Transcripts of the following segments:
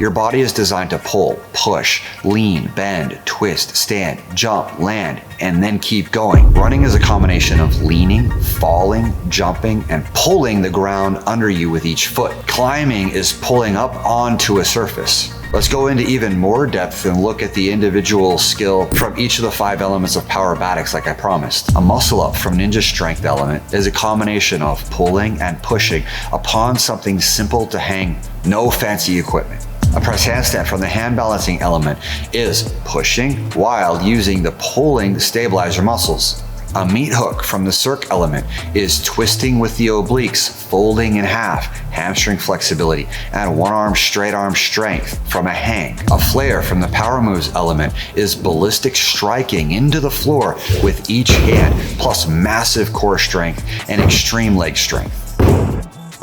Your body is designed to pull, push, lean, bend, twist, stand, jump, land, and then keep going. Running is a combination of leaning, falling, jumping, and pulling the ground under you with each foot. Climbing is pulling up onto a surface. Let's go into even more depth and look at the individual skill from each of the 5 elements of Powerbatics like I promised. A muscle up from Ninja Strength element is a combination of pulling and pushing upon something simple to hang, no fancy equipment. A press handstand from the hand balancing element is pushing while using the pulling stabilizer muscles. A meat hook from the circ element is twisting with the obliques, folding in half, hamstring flexibility, and one arm straight arm strength from a hang. A flare from the power moves element is ballistic striking into the floor with each hand, plus massive core strength and extreme leg strength.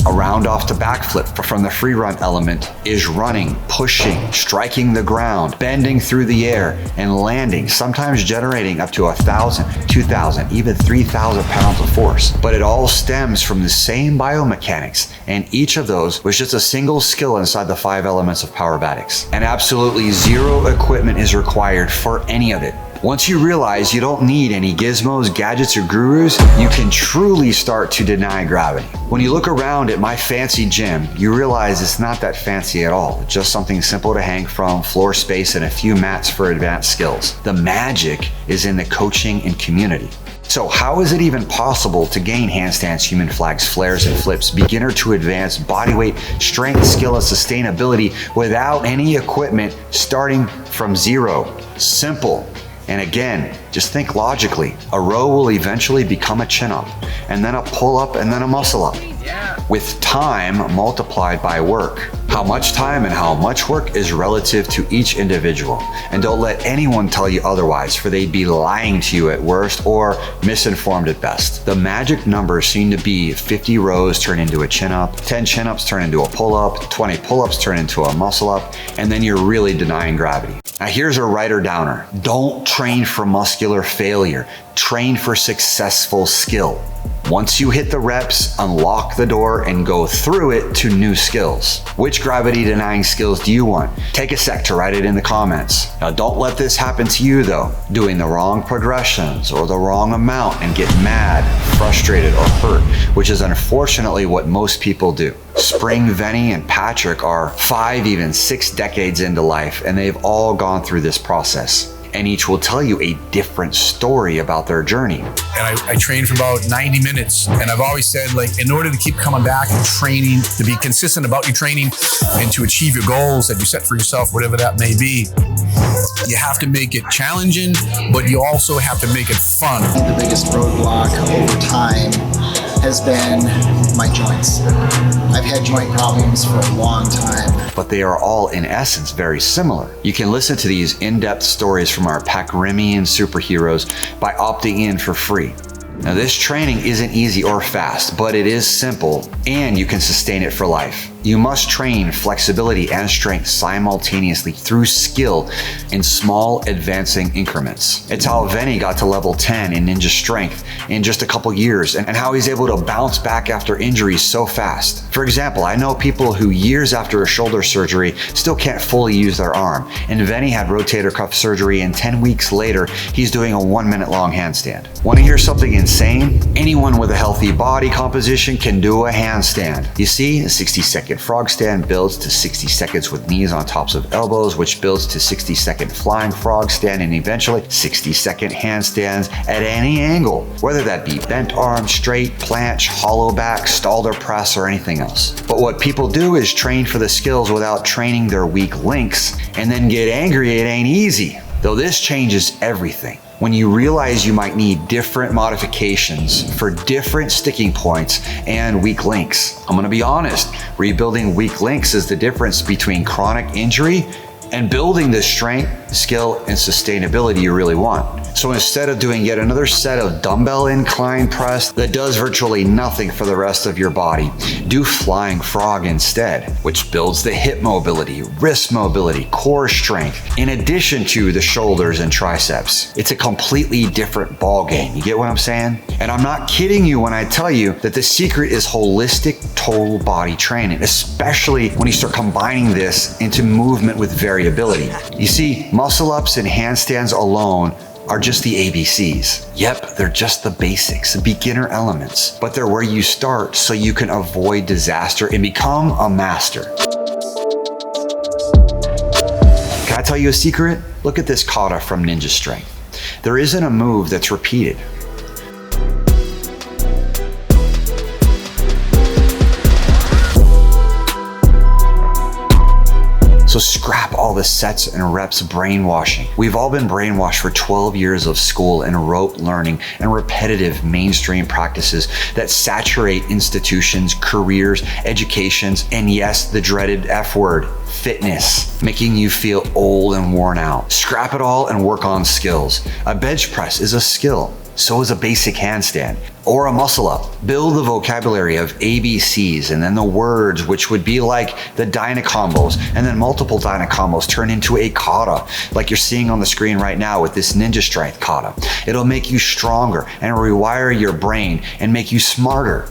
A round off to backflip from the free run element is running, pushing, striking the ground, bending through the air, and landing, sometimes generating up to 1,000, 2,000, even 3,000 pounds of force. But it all stems from the same biomechanics, and each of those was just a single skill inside the 5 elements of Powerbatics. And absolutely zero equipment is required for any of it. Once you realize you don't need any gizmos, gadgets, or gurus, you can truly start to deny gravity. When you look around at my fancy gym, you realize it's not that fancy at all. Just something simple to hang from, floor space, and a few mats for advanced skills. The magic is in the coaching and community. So how is it even possible to gain handstands, human flags, flares, and flips, beginner to advanced, bodyweight, strength, skill, and sustainability without any equipment, starting from zero? Simple. And again, just think logically. A row will eventually become a chin-up, and then a pull-up, and then a muscle-up. With time multiplied by work. How much time and how much work is relative to each individual. And don't let anyone tell you otherwise, for they'd be lying to you at worst or misinformed at best. The magic numbers seem to be 50 rows turn into a chin-up, 10 chin-ups turn into a pull-up, 20 pull-ups turn into a muscle-up, and then you're really denying gravity. Now here's a writer downer. Don't train for muscular failure. Train for successful skill. Once you hit the reps, unlock the door and go through it to new skills. Which gravity denying skills do you want? Take a sec to write it in the comments. Now don't let this happen to you though, doing the wrong progressions or the wrong amount and get mad, frustrated, or hurt, which is unfortunately what most people do. Spring, Venny, and Patrick are 5, even 6 decades into life, and they've all gone through this process. And each will tell you a different story about their journey. And I train for about 90 minutes. And I've always said, like, in order to keep coming back and training, to be consistent about your training and to achieve your goals that you set for yourself, whatever that may be, you have to make it challenging, but you also have to make it fun. The biggest roadblock over time has been my joints. I've had joint problems for a long time. But they are all in essence very similar. You can listen to these in-depth stories from our Pac-Rimian superheroes by opting in for free. Now this training isn't easy or fast, but it is simple and you can sustain it for life. You must train flexibility and strength simultaneously through skill in small advancing increments. It's how Venny got to level 10 in Ninja Strength in just a couple years and how he's able to bounce back after injuries so fast. For example, I know people who years after a shoulder surgery still can't fully use their arm, and Venny had rotator cuff surgery and 10 weeks later, he's doing a 1-minute long handstand. Want to hear something insane? Anyone with a healthy body composition can do a handstand. You see, a 60-second frog stand builds to 60 seconds with knees on tops of elbows, which builds to 60-second flying frog stand, and eventually 60-second handstands at any angle, whether that be bent arm, straight, planche, hollow back, stalder press, or anything else. But what people do is train for the skills without training their weak links and then get angry it ain't easy. Though this changes everything. When you realize you might need different modifications for different sticking points and weak links. I'm gonna be honest, rebuilding weak links is the difference between chronic injury and building the strength skill, and sustainability you really want. So instead of doing yet another set of dumbbell incline press that does virtually nothing for the rest of your body, do flying frog instead, which builds the hip mobility, wrist mobility, core strength, in addition to the shoulders and triceps. It's a completely different ball game. You get what I'm saying? And I'm not kidding you when I tell you that the secret is holistic total body training, especially when you start combining this into movement with variability. You see, muscle ups and handstands alone are just the ABCs. Yep, they're just the basics, the beginner elements, but they're where you start so you can avoid disaster and become a master. Can I tell you a secret? Look at this kata from Ninja Strength. There isn't a move that's repeated. So scrap all the sets and reps brainwashing. We've all been brainwashed for 12 years of school and rote learning and repetitive mainstream practices that saturate institutions, careers, educations, and yes, the dreaded F word, fitness, making you feel old and worn out. Scrap it all and work on skills. A bench press is a skill. So is a basic handstand or a muscle up. Build the vocabulary of ABCs and then the words, which would be like the dyna combos, and then multiple dyna combos turn into a kata, like you're seeing on the screen right now with this Ninja Strength kata. It'll make you stronger and rewire your brain and make you smarter.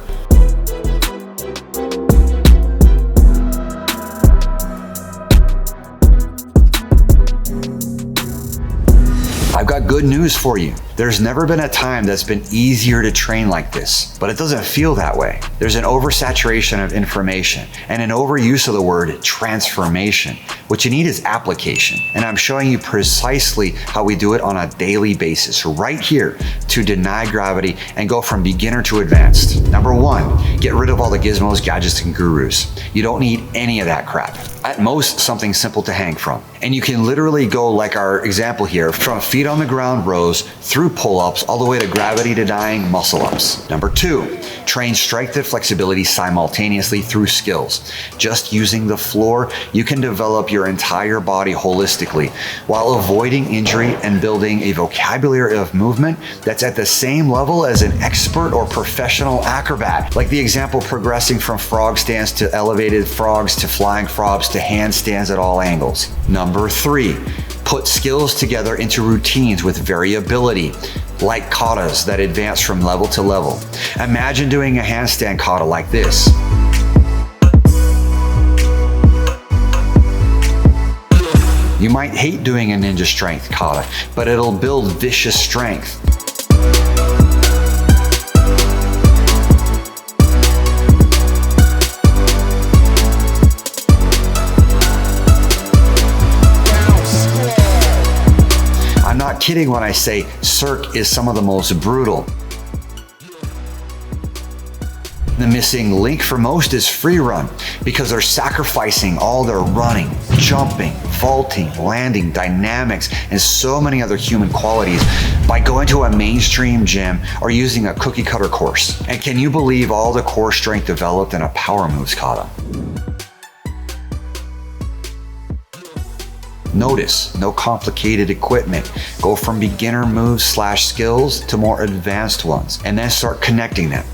I've got good news for you. There's never been a time that's been easier to train like this, but it doesn't feel that way. There's an oversaturation of information and an overuse of the word transformation. What you need is application. And I'm showing you precisely how we do it on a daily basis right here to deny gravity and go from beginner to advanced. Number one, get rid of all the gizmos, gadgets, and gurus. You don't need any of that crap. At most, something simple to hang from. And you can literally go like our example here, from feet on the ground rows through pull-ups all the way to gravity denying muscle ups. Number two, train strength and flexibility simultaneously through skills. Just using the floor, you can develop your entire body holistically while avoiding injury and building a vocabulary of movement that's at the same level as an expert or professional acrobat. Like the example progressing from frog stands to elevated frogs to flying frogs to handstands at all angles. Number three, put skills together into routines with variability, like katas that advance from level to level. Imagine doing a handstand kata like this. You might hate doing a Ninja Strength kata, but it'll build vicious strength. I'm not kidding when I say circ is some of the most brutal. The missing link for most is free run because they're sacrificing all their running, jumping, vaulting, landing, dynamics, and so many other human qualities by going to a mainstream gym or using a cookie cutter course. And can you believe all the core strength developed in a power moves kata? Notice, no complicated equipment. Go from beginner moves / skills to more advanced ones, and then start connecting them.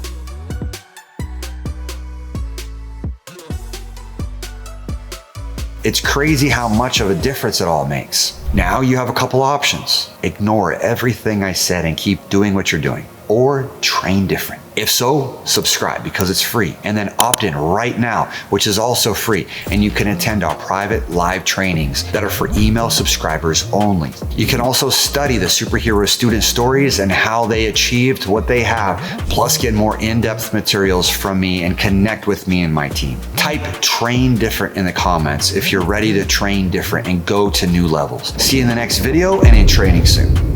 It's crazy how much of a difference it all makes. Now you have a couple options. Ignore everything I said and keep doing what you're doing, or train different. If so, subscribe because it's free, and then opt in right now, which is also free, and you can attend our private live trainings that are for email subscribers only. You can also study the superhero student stories and how they achieved what they have, plus get more in-depth materials from me and connect with me and my team. Type train different in the comments if you're ready to train different and go to new levels. See you in the next video and in training soon.